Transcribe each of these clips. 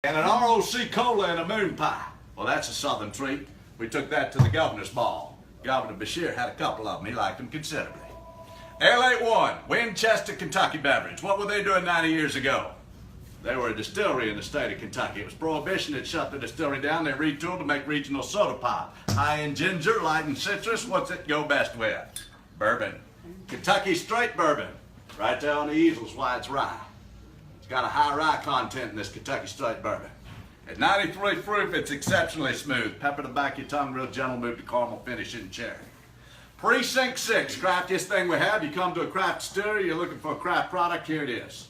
And an ROC cola and a moon pie. Well, that's a southern treat. We took that to the governor's ball. Governor Bashir had a couple of them. He liked them considerably. L81, Winchester, Kentucky beverage. What were they doing 90 years ago? They were a distillery in the state of Kentucky. It was Prohibition that shut the distillery down. They retooled to make regional soda pop. High in ginger, light in citrus. What's it go best with? Bourbon. Kentucky straight bourbon. Right there on the easel's why it's rye. It's got a high rye content in this Kentucky straight bourbon. At 93 proof, it's exceptionally smooth. Pepper to back your tongue, real gentle, move to caramel finish in cherry. Precinct 6, craftiest thing we have. You come to a craft distillery, you're looking for a craft product, here it is.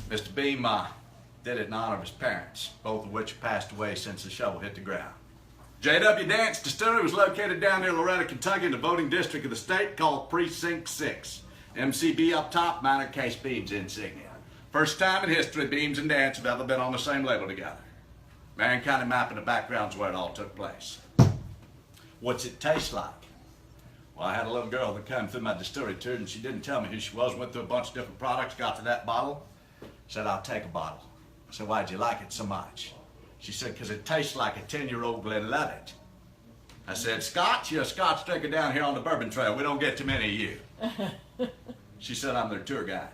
Mr. Beam did it in honor of his parents, both of which passed away since the shovel hit the ground. J.W. Dance Distillery was located down near Loretta, Kentucky, in the voting district of the state called Precinct 6. MCB up top, minor case Beam's insignia. First time in history Beams and Dance have ever been on the same label together. Marion County map in the background's where it all took place. What's it taste like? Well, I had a little girl that came through my distillery tour and she didn't tell me who she was, went through a bunch of different products, got to that bottle, said, I'll take a bottle. I said, why'd you like it so much? She said, because it tastes like a 10-year-old Glenlivet. I said, Scotch? You're a Scotch drinker down here on the Bourbon Trail. We don't get too many of you. She said, I'm their tour guide.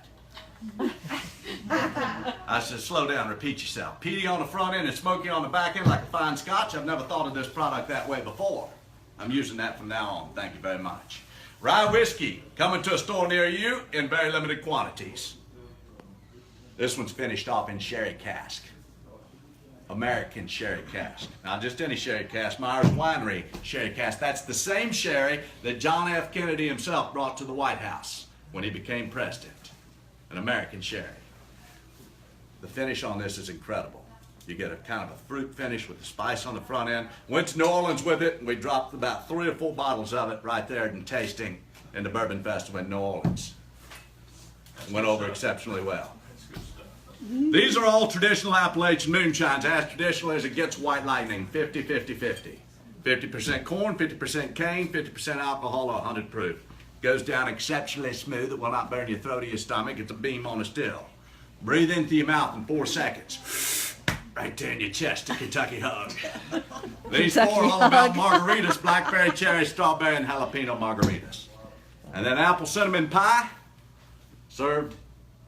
I said, slow down, repeat yourself. Peaty on the front end and smoky on the back end like a fine Scotch. I've never thought of this product that way before. I'm using that from now on. Thank you very much. Rye whiskey, coming to a store near you in very limited quantities. This one's finished off in sherry cask. American sherry cask. Not just any sherry cask, Myers Winery sherry cask. That's the same sherry that John F. Kennedy himself brought to the White House when he became president. An American sherry. The finish on this is incredible. You get a kind of a fruit finish with the spice on the front end. Went to New Orleans with it, and we dropped about 3 or 4 bottles of it right there in tasting in the Bourbon Festival in New Orleans. Went over exceptionally well. These are all traditional Appalachian moonshines, as traditional as it gets. White Lightning, 50-50-50. 50% corn, 50% cane, 50% alcohol, 100 proof. Goes down exceptionally smooth. It will not burn your throat or your stomach. It's a beam on a still. Breathe into your mouth in 4 seconds. Right there in your chest, a Kentucky hug. These 4 are all about margaritas, blackberry, cherry, strawberry, and jalapeno margaritas. And then apple cinnamon pie, served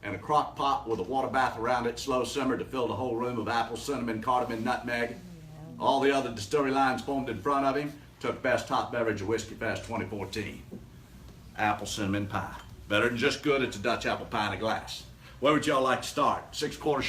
in a crock pot with a water bath around it, slow simmered to fill the whole room of apple, cinnamon, cardamom, nutmeg. All the other distillery lines formed in front of him. Took Best Hot Beverage of Whiskey Fest 2014. Apple cinnamon pie. Better than just good, it's a Dutch apple pie in a glass. Where would y'all like to start? 6/4